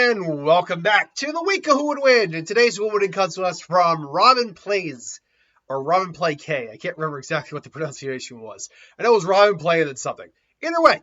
And welcome back to the week of Who Would Win. And today's Who Would Win comes to us from Robin Plays, or Robin Play K. I can't remember exactly what the pronunciation was. I know it was Robin Play and then something. Either way,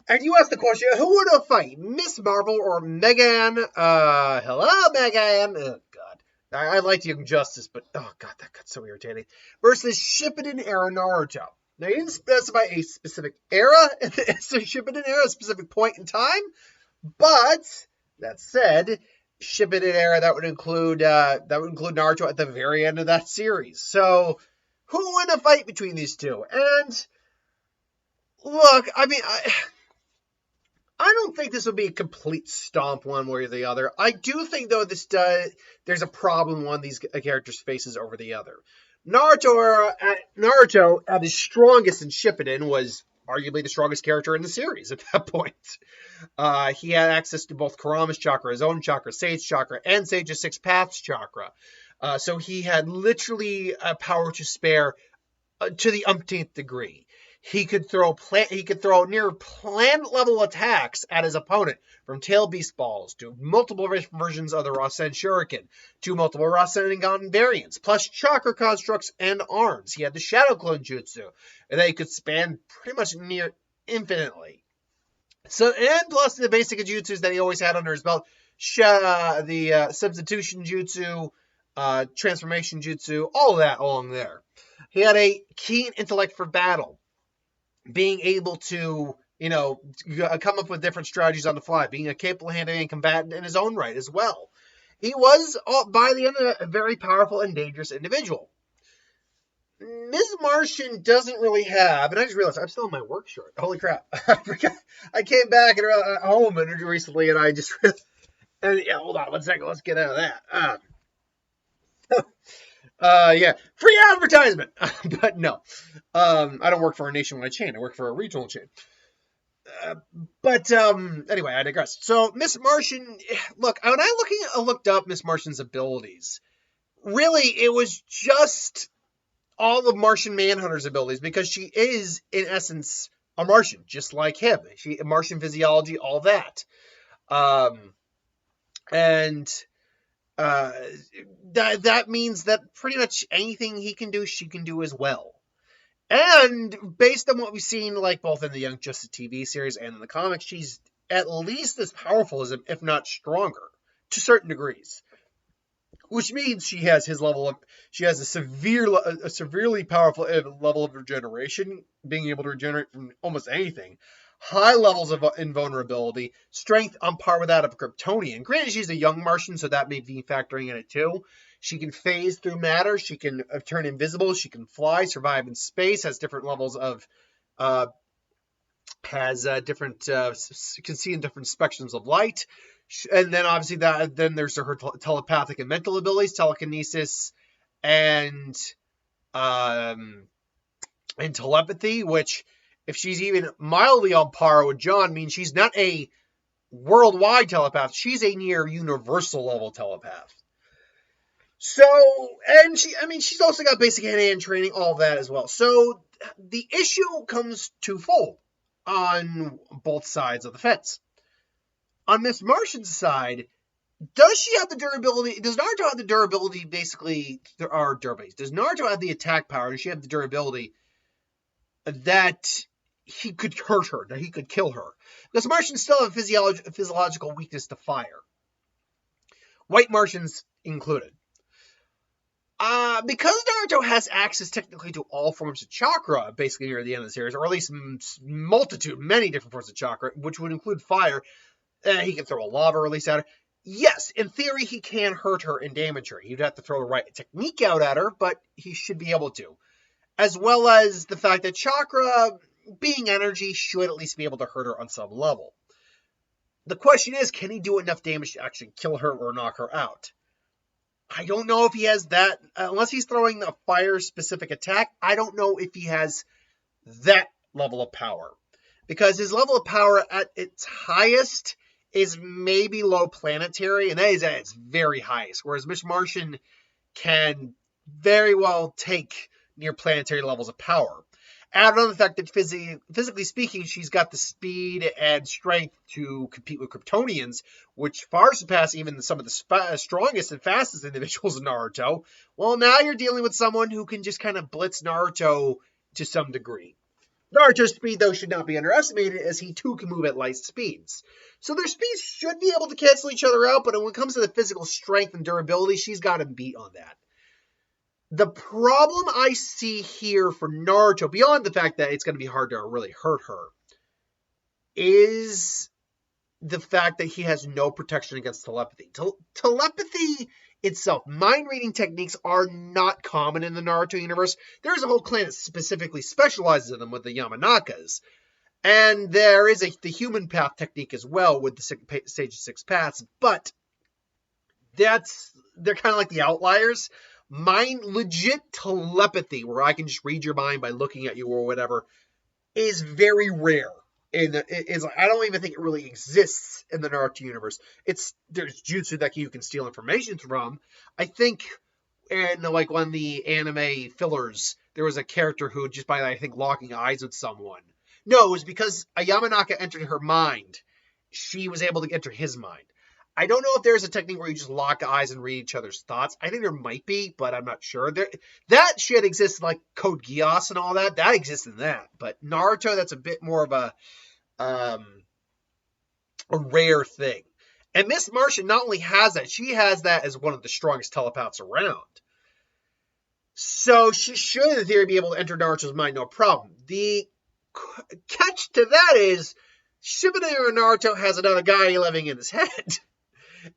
and you asked the question, who would have fight, Miss Marvel or Megan? Hello, Megan. Oh, God. I liked Young Justice, but, oh, God, that got so irritating. Versus Shippuden era Naruto. Now, you didn't specify a specific era in the Shippuden era, a specific point in time. But that said, Shippuden era, that would include Naruto at the very end of that series. So, who win a fight between these two? And look, I mean, I don't think this would be a complete stomp one way or the other. I do think, though, there's a problem one of these characters faces over the other. Naruto at his strongest in Shippuden was arguably the strongest character in the series at that point. He had access to both Kurama's chakra, his own chakra, Sage's chakra, and Sage's Six Paths chakra. So he had literally a power to spare to the umpteenth degree. He could throw near planet level attacks at his opponent, from tail beast balls to multiple versions of the Rasen Shuriken to multiple Rasengan variants, plus chakra constructs and arms. He had the Shadow Clone Jutsu, and they could span pretty much near infinitely. So, and plus the basic jutsus that he always had under his belt, the substitution jutsu, transformation jutsu, all of that along there. He had a keen intellect for battle, being able to, come up with different strategies on the fly, being a capable hand-to-hand combatant in his own right as well. He was, by the end of it, a very powerful and dangerous individual. Ms. Martian doesn't really have, and I just realized I'm still in my work shirt. Holy crap. I came back home recently, and I just, hold on one second, let's get out of that. Yeah, free advertisement. But no, I don't work for a nationwide chain. I work for a regional chain. But anyway, I digress. So Miss Martian, look, when I looked up Miss Martian's abilities, really it was just all of Martian Manhunter's abilities, because she is in essence a Martian, just like him. Martian physiology, all that, and. That means that pretty much anything he can do, she can do as well. And based on what we've seen, like both in the Young Justice TV series and in the comics, she's at least as powerful as him, if not stronger, to certain degrees. Which means she has a severely powerful level of regeneration, being able to regenerate from almost anything. High levels of invulnerability, strength on par with that of a Kryptonian. Granted, she's a young Martian, so that may be factoring in it too. She can phase through matter, she can turn invisible, she can fly, survive in space, has different levels of, can see in different spectrums of light. And then obviously then there's her telepathic and mental abilities, telekinesis, and telepathy, which, if she's even mildly on par with John, means she's not a worldwide telepath. She's a near universal level telepath. So, and she's also got basic hand-to-hand training, all that as well. So the issue comes twofold on both sides of the fence. On Miss Martian's side, does she have the durability? Does Naruto have the durability, basically, does Naruto have the attack power? Does she have the durability that he could hurt her, that he could kill her? Because Martians still have a physiological weakness to fire. White Martians included. Because Naruto has access technically to all forms of chakra, basically near the end of the series, or at least many different forms of chakra, which would include fire, he can throw a lava release at her. Yes, in theory, he can hurt her and damage her. He'd have to throw the right technique out at her, but he should be able to. As well as the fact that chakra, being energy, should at least be able to hurt her on some level. The question is, can he do enough damage to actually kill her or knock her out? I don't know if he has that, unless he's throwing a fire-specific attack. I don't know if he has that level of power. Because his level of power at its highest is maybe low planetary, and that is at its very highest. Whereas Miss Martian can very well take near planetary levels of power. Add on the fact that physically speaking, she's got the speed and strength to compete with Kryptonians, which far surpass even some of the strongest and fastest individuals in Naruto. Well, now you're dealing with someone who can just kind of blitz Naruto to some degree. Naruto's speed, though, should not be underestimated, as he too can move at light speeds. So their speeds should be able to cancel each other out, but when it comes to the physical strength and durability, she's got him beat on that. The problem I see here for Naruto, beyond the fact that it's going to be hard to really hurt her, is the fact that he has no protection against telepathy. Telepathy itself, mind-reading techniques are not common in the Naruto universe. There's a whole clan that specifically specializes in them with the Yamanakas. And there is the human path technique as well with the Sage of Six Paths, but they're kind of like the outliers. Legit telepathy, where I can just read your mind by looking at you or whatever, is very rare. I don't even think it really exists in the Naruto universe. There's jutsu that you can steal information from. I think, and like one of the anime fillers, there was a character who just by, I think, locking eyes with someone. No, it was because a Yamanaka entered her mind. She was able to enter his mind. I don't know if there's a technique where you just lock eyes and read each other's thoughts. I think there might be, but I'm not sure. That shit exists in like Code Geass and all that. That exists in that. But Naruto, that's a bit more of a rare thing. And Miss Martian not only has that, she has that as one of the strongest telepaths around. So she should, in theory, be able to enter Naruto's mind, no problem. The catch to that is Shippuden or Naruto has another guy living in his head.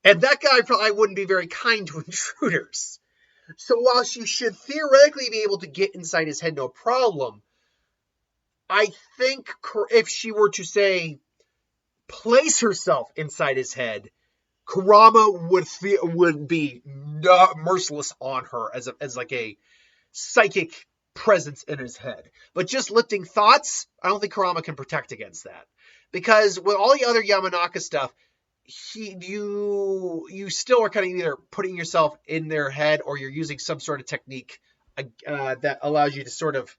And that guy probably wouldn't be very kind to intruders. So while she should theoretically be able to get inside his head, no problem, I think if she were to, say, place herself inside his head, Kurama would be merciless on her as like a psychic presence in his head. But just lifting thoughts, I don't think Kurama can protect against that. Because with all the other Yamanaka stuff, you still are kind of either putting yourself in their head or you're using some sort of technique that allows you to sort of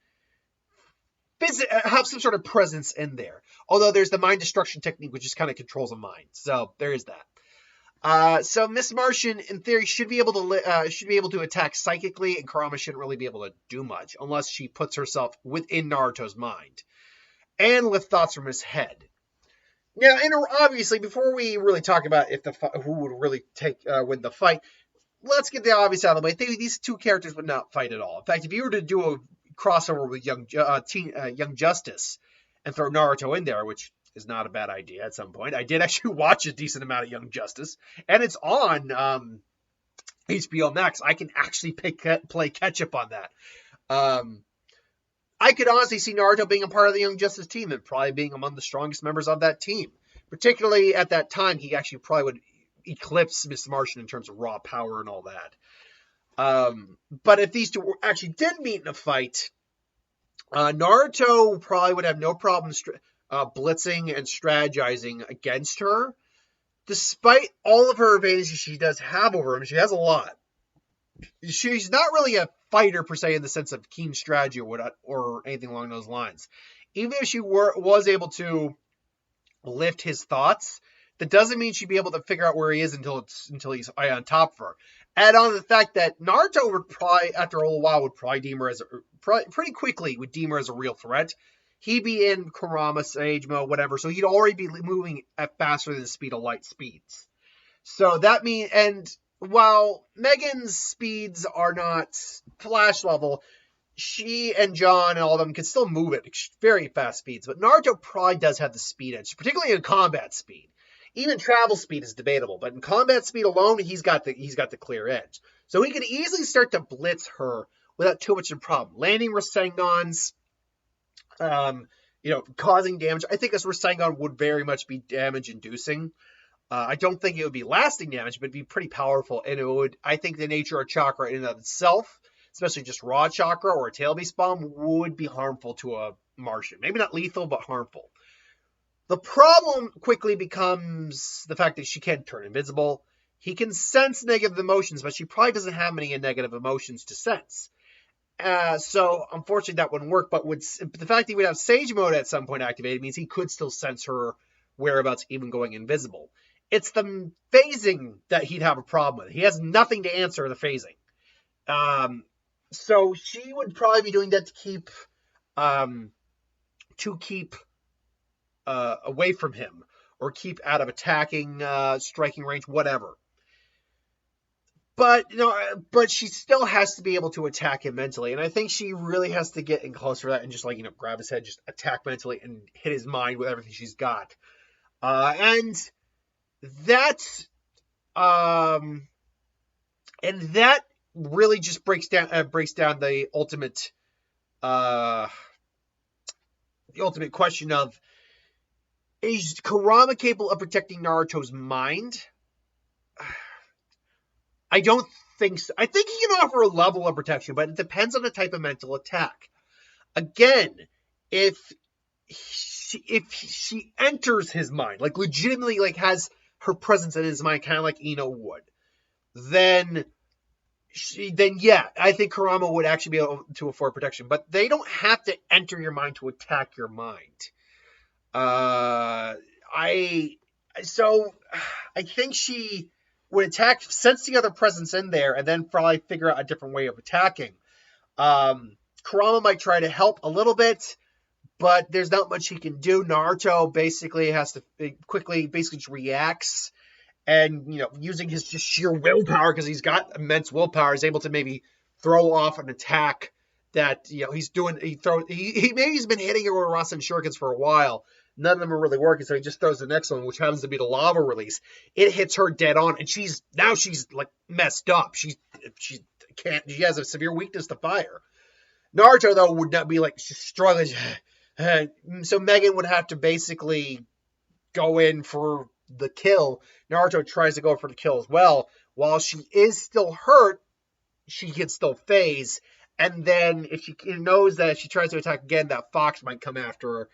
have some sort of presence in there. Although there's the mind destruction technique, which just kind of controls a mind. So there is that. So Miss Martian, in theory, should be able to attack psychically, and Kurama shouldn't really be able to do much unless she puts herself within Naruto's mind and lift thoughts from his head. Now, obviously, before we really talk about who would really win the fight, let's get the obvious out of the way. These two characters would not fight at all. In fact, if you were to do a crossover with Young Justice and throw Naruto in there, which is not a bad idea at some point. I did actually watch a decent amount of Young Justice, and it's on HBO Max. I can actually play catch-up on that. I could honestly see Naruto being a part of the Young Justice team and probably being among the strongest members of that team. Particularly at that time, he actually probably would eclipse Miss Martian in terms of raw power and all that. But if these two actually did meet in a fight, Naruto probably would have no problem blitzing and strategizing against her. Despite all of her advantages she does have over him, she has a lot. She's not really a fighter per se in the sense of keen strategy or anything along those lines. Even if she was able to lift his thoughts, that doesn't mean she'd be able to figure out where he is until he's on top of her. Add on the fact that Naruto would probably, after a little while, deem her as a real threat. He'd be in Kurama Sage mode, whatever, so he'd already be moving at faster than the speed of light speeds. So that means, and while Megan's speeds are not Flash level, she and John and all of them can still move at very fast speeds. But Naruto probably does have the speed edge, particularly in combat speed. Even travel speed is debatable, but in combat speed alone, he's got the clear edge. So he could easily start to blitz her without too much of a problem. Landing Rasengans, causing damage. I think this Rasengan would very much be damage-inducing. I don't think it would be lasting damage, but it'd be pretty powerful. And I think the nature of chakra in and of itself, especially just raw chakra or a tail-based bomb, would be harmful to a Martian. Maybe not lethal, but harmful. The problem quickly becomes the fact that she can turn invisible. He can sense negative emotions, but she probably doesn't have many negative emotions to sense. So unfortunately that wouldn't work. But the fact that he would have Sage Mode at some point activated means he could still sense her whereabouts, even going invisible. It's the phasing that he'd have a problem with. He has nothing to answer the phasing. So she would probably be doing that um, to keep away from him, or keep out of attacking, striking range, whatever. But but she still has to be able to attack him mentally, and I think she really has to get in close for that and just grab his head, just attack mentally and hit his mind with everything she's got. And that and that really just breaks down the ultimate question of, is Kurama capable of protecting Naruto's mind? I don't think so. I think he can offer a level of protection, but it depends on the type of mental attack. Again, if she enters his mind, legitimately, has her presence in his mind, kind of like Ino would, then yeah, I think Kurama would actually be able to afford protection. But they don't have to enter your mind to attack your mind. I think she would attack, sense the other presence in there, and then probably figure out a different way of attacking. Kurama might try to help a little bit, but there's not much he can do. Naruto basically has to quickly, just reacts, and using his just sheer willpower, because he's got immense willpower, is able to maybe throw off an attack that he's doing. He's been hitting it with Rasen Shurikens for a while. None of them are really working, so he just throws the next one, which happens to be the lava release. It hits her dead on, and she's messed up. She has a severe weakness to fire. Naruto, though, would not be struggling. So Megan would have to basically go in for the kill. Naruto tries to go for the kill as well. While she is still hurt, she can still phase. And then if she knows that if she tries to attack again, that fox might come after her.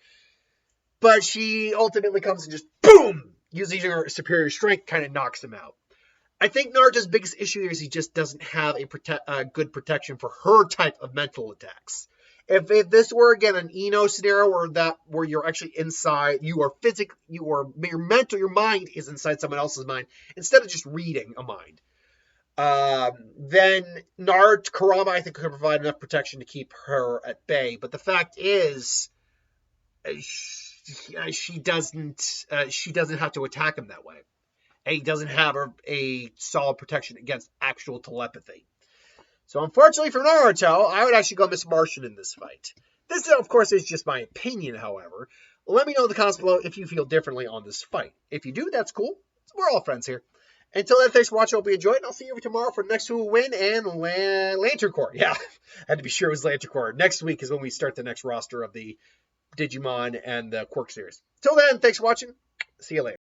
But she ultimately comes and just boom, using her superior strength, kind of knocks him out. I think Naruto's biggest issue here is he just doesn't have a good protection for her type of mental attacks. If this were again an Ino scenario where you're actually inside, your mind is inside someone else's mind instead of just reading a mind. Then Kurama, I think, could provide enough protection to keep her at bay. But the fact is, she doesn't have to attack him that way. And he doesn't have a solid protection against actual telepathy. So unfortunately for Naruto, I would actually go Miss Martian in this fight. This, of course, is just my opinion, however. Let me know in the comments below if you feel differently on this fight. If you do, that's cool. We're all friends here. Until then, thanks for watching. I hope you enjoyed, and I'll see you tomorrow for the next Who Will Win and Lantern Corps. Yeah, I had to be sure it was Lantern Corps. Next week is when we start the next roster of the Digimon and the Quirk series. Till then, thanks for watching. See you later.